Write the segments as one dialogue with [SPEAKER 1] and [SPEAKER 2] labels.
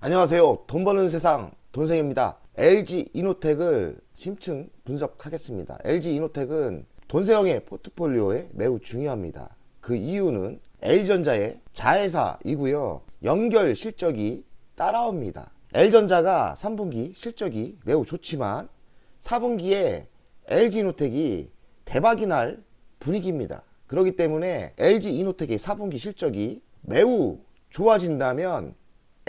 [SPEAKER 1] 안녕하세요. 돈 버는 세상 돈생입니다. LG 이노텍을 심층 분석하겠습니다. LG 이노텍은 돈세형의 포트폴리오에 매우 중요합니다. 그 이유는 L전자의 자회사이고요. 연결 실적이 따라옵니다. L전자가 3분기 실적이 매우 좋지만 4분기에 LG 이노텍이 대박이 날 분위기입니다. 그렇기 때문에 LG 이노텍의 4분기 실적이 매우 좋아진다면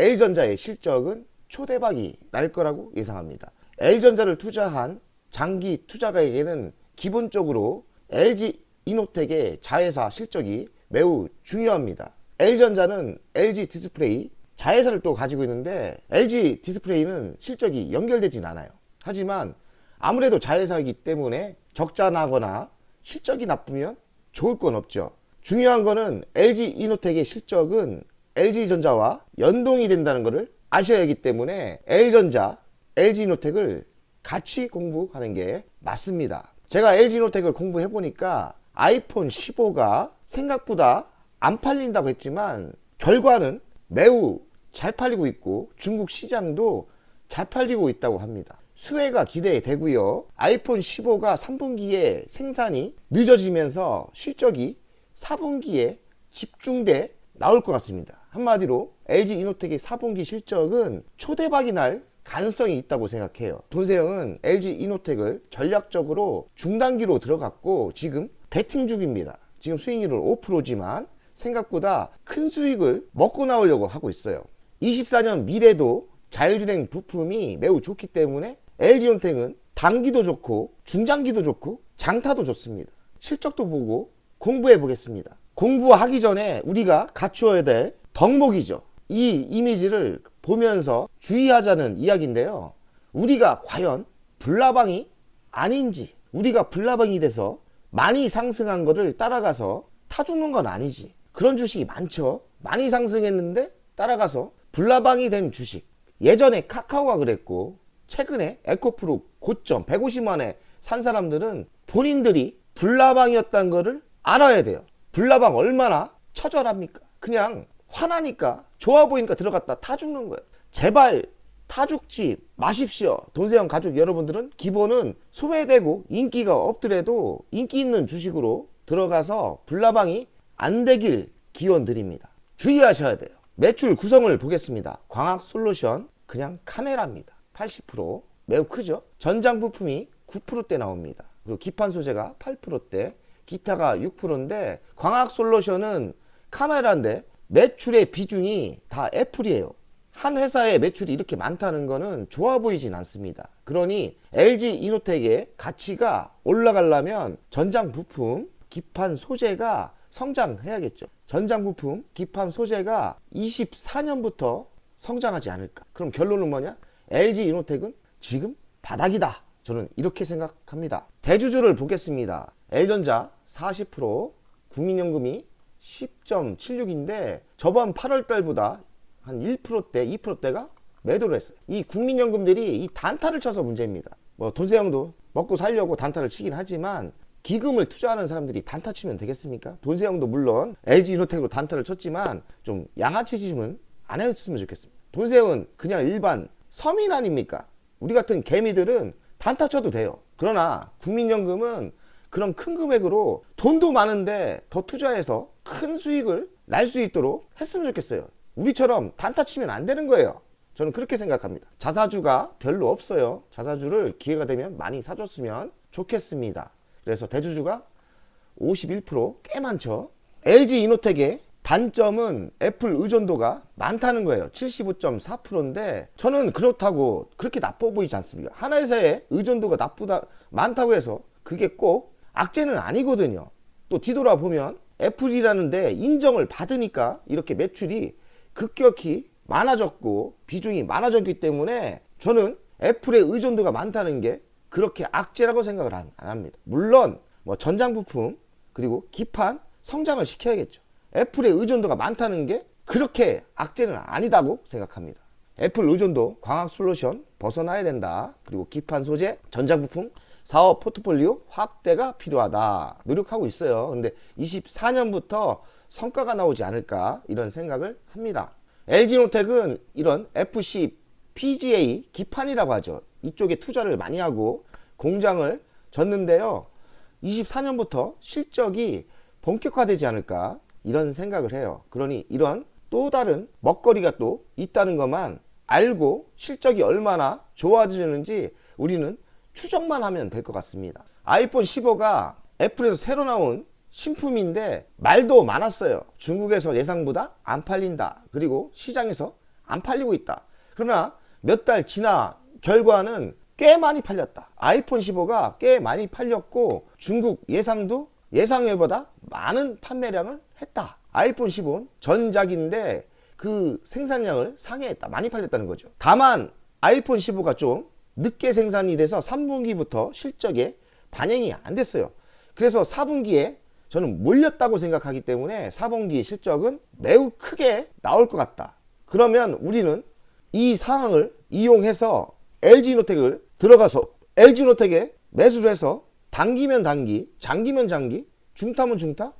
[SPEAKER 1] L전자의 실적은 초대박이 날 거라고 예상합니다. L전자를 투자한 장기 투자가에게는 기본적으로 LG 이노텍의 자회사 실적이 매우 중요합니다. L전자는 LG 디스플레이 자회사를 또 가지고 있는데 LG 디스플레이는 실적이 연결되진 않아요. 하지만 아무래도 자회사이기 때문에 적자 나거나 실적이 나쁘면 좋을 건 없죠. 중요한 거는 LG 이노텍의 실적은 LG전자와 연동이 된다는 것을 아셔야 하기 때문에 L전자, LG 이노텍을 같이 공부하는 게 맞습니다. 제가 LG 이노텍을 공부해 보니까 아이폰 15가 생각보다 안 팔린다고 했지만 결과는 매우 잘 팔리고 있고 중국 시장도 잘 팔리고 있다고 합니다. 수혜가 기대되고요. 아이폰 15가 3분기에 생산이 늦어지면서 실적이 4분기에 집중돼 나올 것 같습니다. 한마디로 LG 이노텍의 4분기 실적은 초대박이 날 가능성이 있다고 생각해요. 돈세형은 LG 이노텍을 전략적으로 중단기로 들어갔고 지금 베팅 중입니다. 지금 수익률은 5%지만 생각보다 큰 수익을 먹고 나오려고 하고 있어요. 24년 미래도 자율주행 부품이 매우 좋기 때문에 LG 이노텍은 단기도 좋고 중장기도 좋고 장타도 좋습니다. 실적도 보고 공부해 보겠습니다. 공부하기 전에 우리가 갖추어야 될 덕목이죠. 이 이미지를 보면서 주의하자는 이야기인데요. 우리가 과연 불나방이 아닌지, 우리가 불나방이 돼서 많이 상승한 거를 따라가서 타 죽는 건 아니지. 그런 주식이 많죠. 많이 상승했는데 따라가서 불나방이 된 주식. 예전에 카카오가 그랬고 최근에 에코프로 고점 150만에 산 사람들은 본인들이 불나방이었다는 거를 알아야 돼요. 불나방 얼마나 처절합니까? 그냥 화나니까 좋아 보이니까 들어갔다 타 죽는 거예요. 제발 타 죽지 마십시오. 돈세형 가족 여러분들은 기본은 소외되고 인기가 없더라도 인기 있는 주식으로 들어가서 불나방이 안 되길 기원 드립니다. 주의하셔야 돼요. 매출 구성을 보겠습니다. 광학솔루션 그냥 카메라입니다. 80% 매우 크죠. 전장 부품이 9%대 나옵니다. 그리고 기판 소재가 8%대, 기타가 6%인데 광학솔루션은 카메라인데 매출의 비중이 다 애플이에요. 한 회사의 매출이 이렇게 많다는 거는 좋아 보이진 않습니다. 그러니 LG 이노텍의 가치가 올라가려면 전장 부품, 기판 소재가 성장해야겠죠. 전장 부품, 기판 소재가 24년부터 성장하지 않을까. 그럼 결론은 뭐냐? LG 이노텍은 지금 바닥이다. 저는 이렇게 생각합니다. 대주주를 보겠습니다. L전자 40%, 국민연금이 10.76인데 저번 8월 달보다 한 1%대, 2%대가 매도를 했어요. 이 국민연금들이 이 단타를 쳐서 문제입니다. 뭐 돈세형도 먹고 살려고 단타를 치긴 하지만 기금을 투자하는 사람들이 단타 치면 되겠습니까? 돈세형도 물론 LG 이노텍으로 단타를 쳤지만 좀 양아치 짓은 안 했으면 좋겠습니다. 돈세형은 그냥 일반 서민 아닙니까? 우리 같은 개미들은 단타 쳐도 돼요. 그러나 국민연금은 그런 큰 금액으로 돈도 많은데 더 투자해서 큰 수익을 날 수 있도록 했으면 좋겠어요. 우리처럼 단타 치면 안 되는 거예요. 저는 그렇게 생각합니다. 자사주가 별로 없어요. 자사주를 기회가 되면 많이 사줬으면 좋겠습니다. 그래서 대주주가 51%꽤 많죠. LG 이노텍의 단점은 애플 의존도가 많다는 거예요. 75.4%인데 저는 그렇다고 그렇게 나빠 보이지 않습니다. 하나 회사의 의존도가 많다고 해서 그게 꼭 악재는 아니거든요. 또 뒤돌아보면 애플이라는데 인정을 받으니까 이렇게 매출이 급격히 많아졌고 비중이 많아졌기 때문에 저는 애플의 의존도가 많다는 게 그렇게 악재라고 생각을 안 합니다. 물론 뭐 전장 부품 그리고 기판 성장을 시켜야겠죠. 애플의 의존도가 많다는 게 그렇게 악재는 아니다고 생각합니다. 애플 의존도 광학솔루션 벗어나야 된다. 그리고 기판 소재, 전장 부품 사업 포트폴리오 확대가 필요하다. 노력하고 있어요. 근데 24년부터 성과가 나오지 않을까 이런 생각을 합니다. LG노텍은 이런 FC PGA 기판이라고 하죠. 이쪽에 투자를 많이 하고 공장을 졌는데요. 24년부터 실적이 본격화되지 않을까 이런 생각을 해요. 그러니 이런 또 다른 먹거리가 또 있다는 것만 알고 실적이 얼마나 좋아지는지 우리는 추정만 하면 될 것 같습니다. 아이폰 15가 애플에서 새로 나온 신품인데 말도 많았어요. 중국에서 예상보다 안 팔린다. 그리고 시장에서 안 팔리고 있다. 그러나 몇 달 지나 결과는 꽤 많이 팔렸다. 아이폰 15가 꽤 많이 팔렸고 중국 예상도 예상외보다 많은 판매량을 했다. 아이폰 15는 전작인데 그 생산량을 상회했다. 많이 팔렸다는 거죠. 다만 아이폰 15가 좀 늦게 생산이 돼서 3분기부터 실적에 반영이 안 됐어요. 그래서 4분기에 저는 몰렸다고 생각하기 때문에 4분기 실적은 매우 크게 나올 것 같다. 그러면 우리는 이 상황을 이용해서 LG노텍을 들어가서 LG노텍에 매수를 해서 단기면 단기, 장기면 장기, 중타면 중타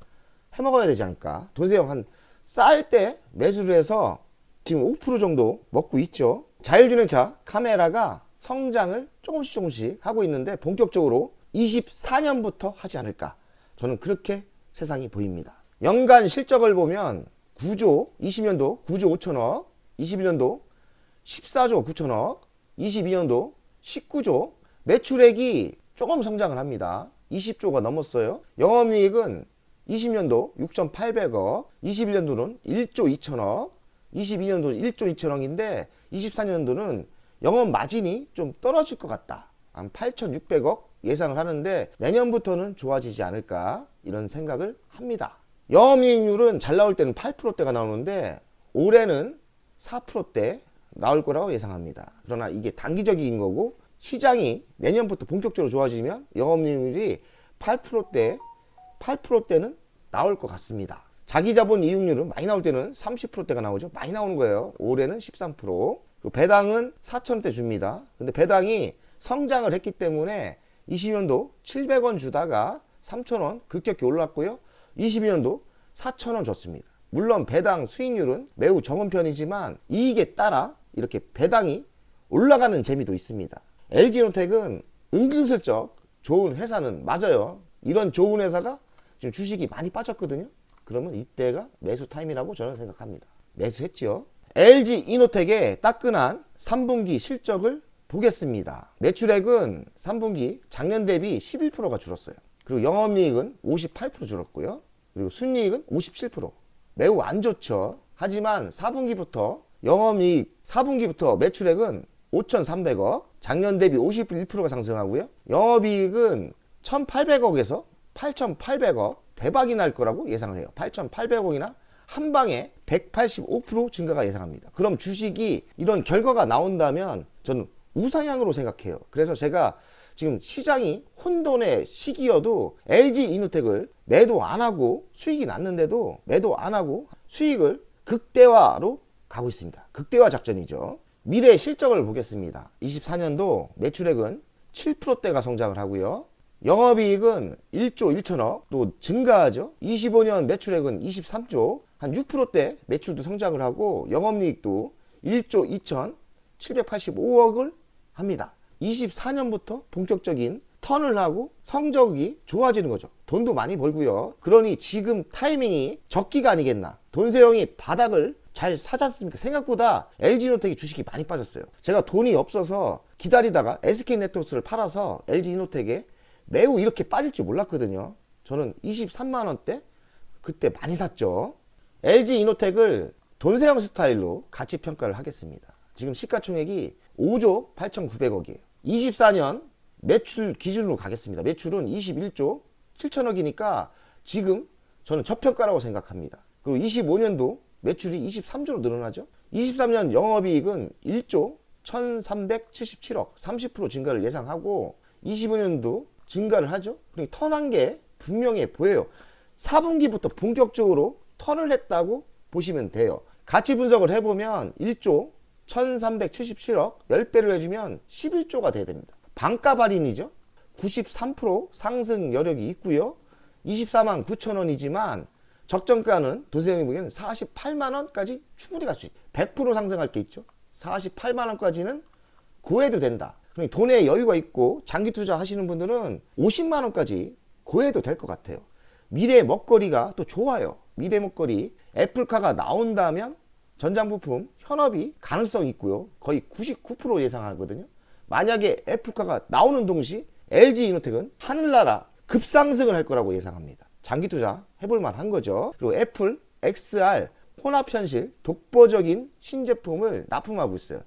[SPEAKER 1] 해먹어야 되지 않을까. 돈세형 한 쌀 때 매수를 해서 지금 5% 정도 먹고 있죠. 자율주행차 카메라가 성장을 조금씩 하고 있는데 본격적으로 24년부터 하지 않을까. 저는 그렇게 세상이 보입니다. 연간 실적을 보면 9조, 20년도 9조 5천억, 21년도 14조 9천억, 22년도 19조, 매출액이 조금 성장을 합니다. 20조가 넘었어요. 영업이익은 20년도 6,800억, 21년도는 1조 2천억, 22년도는 1조 2천억인데 24년도는 영업 마진이 좀 떨어질 것 같다. 한 8,600억 예상을 하는데 내년부터는 좋아지지 않을까 이런 생각을 합니다. 영업이익률은 잘 나올 때는 8%대가 나오는데 올해는 4%대 나올 거라고 예상합니다. 그러나 이게 단기적인 거고 시장이 내년부터 본격적으로 좋아지면 영업이익률이 8%대는 나올 것 같습니다. 자기자본 이익률은 많이 나올 때는 30%대가 나오죠. 많이 나오는 거예요. 올해는 13%. 그리고 배당은 4,000원대 줍니다. 근데 배당이 성장을 했기 때문에 20년도 700원 주다가 3,000원 급격히 올랐고요. 22년도 4,000원 줬습니다. 물론 배당 수익률은 매우 적은 편이지만 이익에 따라 이렇게 배당이 올라가는 재미도 있습니다. LG노텍은 은근슬쩍 좋은 회사는 맞아요. 이런 좋은 회사가 지금 주식이 많이 빠졌거든요. 그러면 이때가 매수 타임이라고 저는 생각합니다. 매수했죠. LG이노텍의 따끈한 3분기 실적을 보겠습니다. 매출액은 3분기 작년 대비 11%가 줄었어요. 그리고 영업이익은 58% 줄었고요. 그리고 순이익은 57%. 매우 안 좋죠. 하지만 4분기부터 영업이익 4분기부터 매출액은 5,300억, 작년 대비 51%가 상승하고요. 영업이익은 1,800억에서 8,800억 대박이 날 거라고 예상을 해요. 8,800억이나 한 방에 185% 증가가 예상합니다. 그럼 주식이 이런 결과가 나온다면 저는 우상향으로 생각해요. 그래서 제가 지금 시장이 혼돈의 시기여도 LG이노텍을 매도 안 하고 수익이 났는데도 매도 안 하고 수익을 극대화로 가고 있습니다. 극대화 작전이죠. 미래 실적을 보겠습니다. 24년도 매출액은 7%대가 성장을 하고요. 영업이익은 1조 1천억 또 증가하죠. 25년 매출액은 23조 한 6%대 매출도 성장을 하고 영업이익도 1조 2천 785억을 합니다. 24년부터 본격적인 턴을 하고 성적이 좋아지는 거죠. 돈도 많이 벌고요. 그러니 지금 타이밍이 적기가 아니겠나. 돈세형이 바닥을 잘 사지 않습니까? 생각보다 LG이노텍이 주식이 많이 빠졌어요. 제가 돈이 없어서 기다리다가 SK네트워크를 팔아서 LG이노텍에 매우 이렇게 빠질 줄 몰랐거든요. 저는 23만원대 그때 많이 샀죠. LG이노텍을 돈세형 스타일로 가치 평가를 하겠습니다. 지금 시가총액이 5조 8,900억이에요. 24년 매출 기준으로 가겠습니다. 매출은 21조 7천억이니까 지금 저는 저평가라고 생각합니다. 그리고 25년도 매출이 23조로 늘어나죠. 23년 영업이익은 1조 1,377억 30% 증가를 예상하고 25년도 증가를 하죠. 그러니까 턴한 게 분명해 보여요. 4분기부터 본격적으로 턴을 했다고 보시면 돼요. 가치 분석을 해보면 1조 1,377억 10배를 해주면 11조가 돼야 됩니다. 반값 할인이죠. 93% 상승 여력이 있고요. 24만 9천 원이지만 적정가는 돈세형이 보기에는 48만원까지 충분히 갈 수 있어요. 100% 상승할 게 있죠. 48만원까지는 고해도 된다. 그러니까 돈에 여유가 있고 장기 투자 하시는 분들은 50만원까지 고해도 될 것 같아요. 미래 먹거리가 또 좋아요. 미래 먹거리 애플카가 나온다면 전장부품 현업이 가능성이 있고요. 거의 99% 예상하거든요. 만약에 애플카가 나오는 동시 LG이노텍은 하늘나라 급상승을 할 거라고 예상합니다. 장기 투자 해볼 만한 거죠. 그리고 애플 XR 혼합현실 독보적인 신제품을 납품하고 있어요.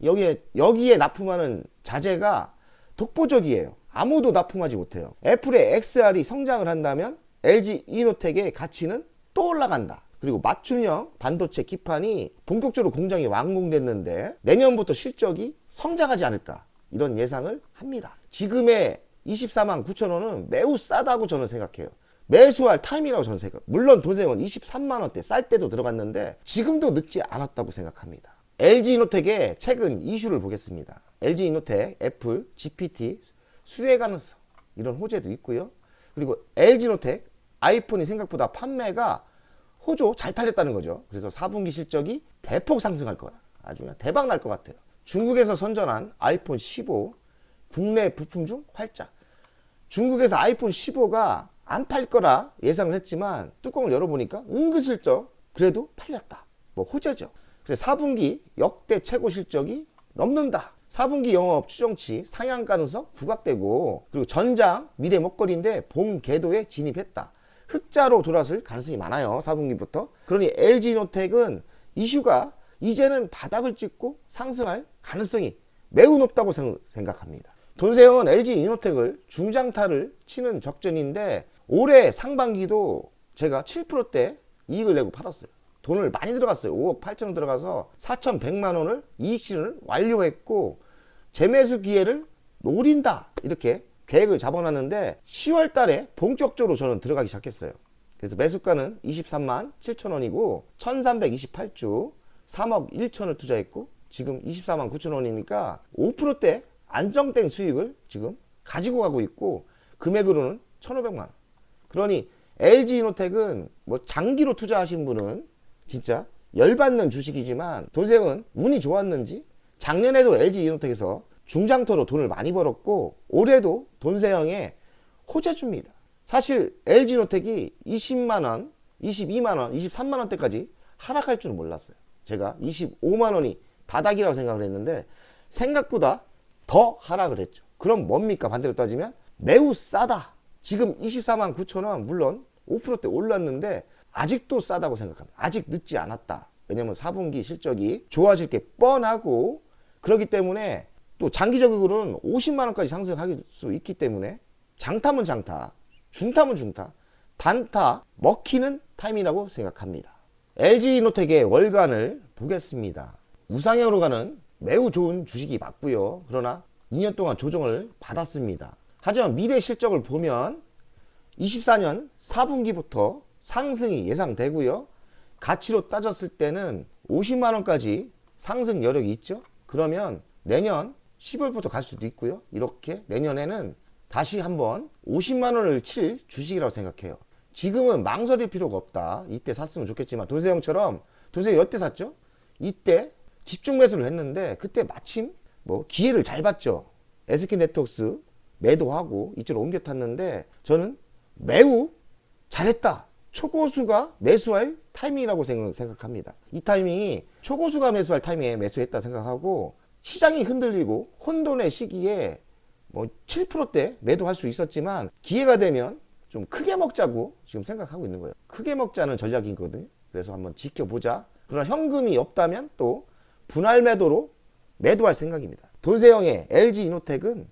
[SPEAKER 1] 여기에 납품하는 자재가 독보적이에요. 아무도 납품하지 못해요. 애플의 XR이 성장을 한다면 LG이노텍의 가치는 또 올라간다. 그리고 맞춤형 반도체 기판이 본격적으로 공장이 완공됐는데 내년부터 실적이 성장하지 않을까 이런 예상을 합니다. 지금의 24만 9천 원은 매우 싸다고 저는 생각해요. 매수할 타임이라고 저는 생각해요. 물론 돈세형은 23만원대 쌀 때도 들어갔는데 지금도 늦지 않았다고 생각합니다. LG이노텍의 최근 이슈를 보겠습니다. LG이노텍, 애플, GPT 수혜 가능성 이런 호재도 있고요. 그리고 LG이노텍 아이폰이 생각보다 판매가 호조 잘 팔렸다는 거죠. 그래서 4분기 실적이 대폭 상승할 거다. 아주 그냥 대박 날 것 같아요. 중국에서 선전한 아이폰 15 국내 부품 중 활짝. 중국에서 아이폰 15가 안 팔 거라 예상을 했지만 뚜껑을 열어보니까 은근슬쩍 그래도 팔렸다. 뭐 호재죠. 그래서 4분기 역대 최고 실적이 넘는다. 4분기 영업 추정치 상향 가능성 부각되고 그리고 전장 미래 먹거리인데 봄 궤도에 진입했다. 흑자로 돌아설 가능성이 많아요. 4분기부터. 그러니 LG이노텍은 이슈가 이제는 바닥을 찍고 상승할 가능성이 매우 높다고 생각합니다. 돈세형은 LG이노텍을 중장타를 치는 적전인데 올해 상반기도 제가 7%대 이익을 내고 팔았어요. 돈을 많이 들어갔어요. 5억 8천원 들어가서 4,100만원을 이익 실현을 완료했고 재매수 기회를 노린다 이렇게 계획을 잡아놨는데 10월 달에 본격적으로 저는 들어가기 시작했어요. 그래서 매수가는 23만 7천원이고 1328주 3억 1천을 투자했고 지금 24만 9천원이니까 5%대 안정된 수익을 지금 가지고 가고 있고 금액으로는 1,500만원. 그러니 LG이노텍은 뭐 장기로 투자하신 분은 진짜 열받는 주식이지만 돈세형은 운이 좋았는지 작년에도 LG이노텍에서 중장터로 돈을 많이 벌었고 올해도 돈세형에 호재 줍니다. 사실 LG이노텍이 20만원, 22만원, 23만원대까지 하락할 줄은 몰랐어요. 제가 25만원이 바닥이라고 생각을 했는데 생각보다 더 하락을 했죠. 그럼 뭡니까? 반대로 따지면 매우 싸다. 지금 24만 9천원 물론 5%대 올랐는데 아직도 싸다고 생각합니다. 아직 늦지 않았다. 왜냐면 4분기 실적이 좋아질 게 뻔하고 그렇기 때문에 또 장기적으로는 50만원까지 상승할 수 있기 때문에 장타면 장타, 중타면 중타, 단타 먹히는 타임이라고 생각합니다. LG이노텍의 월간을 보겠습니다. 우상향으로 가는 매우 좋은 주식이 맞고요. 그러나 2년 동안 조정을 받았습니다. 하지만 미래 실적을 보면 24년 4분기부터 상승이 예상되고요. 가치로 따졌을 때는 50만원까지 상승 여력이 있죠. 그러면 내년 10월부터 갈 수도 있고요. 이렇게 내년에는 다시 한번 50만원을 칠 주식이라고 생각해요. 지금은 망설일 필요가 없다. 이때 샀으면 좋겠지만 돈세형처럼 돈세형 여태 샀죠? 이때 집중 매수를 했는데 그때 마침 뭐 기회를 잘 봤죠. SK네트워크스 매도하고 이쪽으로 옮겨 탔는데 저는 매우 잘했다. 초고수가 매수할 타이밍이라고 생각합니다. 이 타이밍이 초고수가 매수할 타이밍에 매수했다 생각하고 시장이 흔들리고 혼돈의 시기에 뭐 7%대 매도할 수 있었지만 기회가 되면 좀 크게 먹자고 지금 생각하고 있는 거예요. 크게 먹자는 전략이거든요. 그래서 한번 지켜보자. 그러나 현금이 없다면 또 분할 매도로 매도할 생각입니다. 돈세형의 LG이노텍은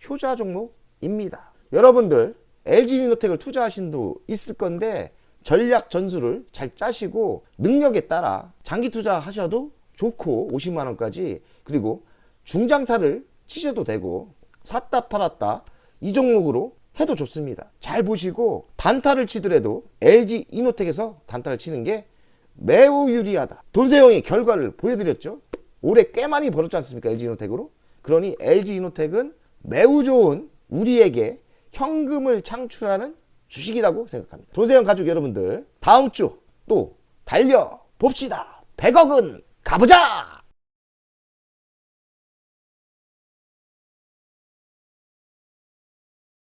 [SPEAKER 1] 효자 종목입니다. 여러분들 LG이노텍을 투자하신 분 있을 건데 전략 전술을 잘 짜시고 능력에 따라 장기 투자하셔도 좋고 50만원까지 그리고 중장타를 치셔도 되고 샀다 팔았다 이 종목으로 해도 좋습니다. 잘 보시고 단타를 치더라도 LG이노텍에서 단타를 치는 게 매우 유리하다. 돈세형의 결과를 보여드렸죠. 올해 꽤 많이 벌었지 않습니까? LG이노텍으로. 그러니 LG이노텍은 매우 좋은 우리에게 현금을 창출하는 주식이라고 생각합니다. 돈세영 가족 여러분들, 다음 주 또 달려봅시다. 100억은 가보자!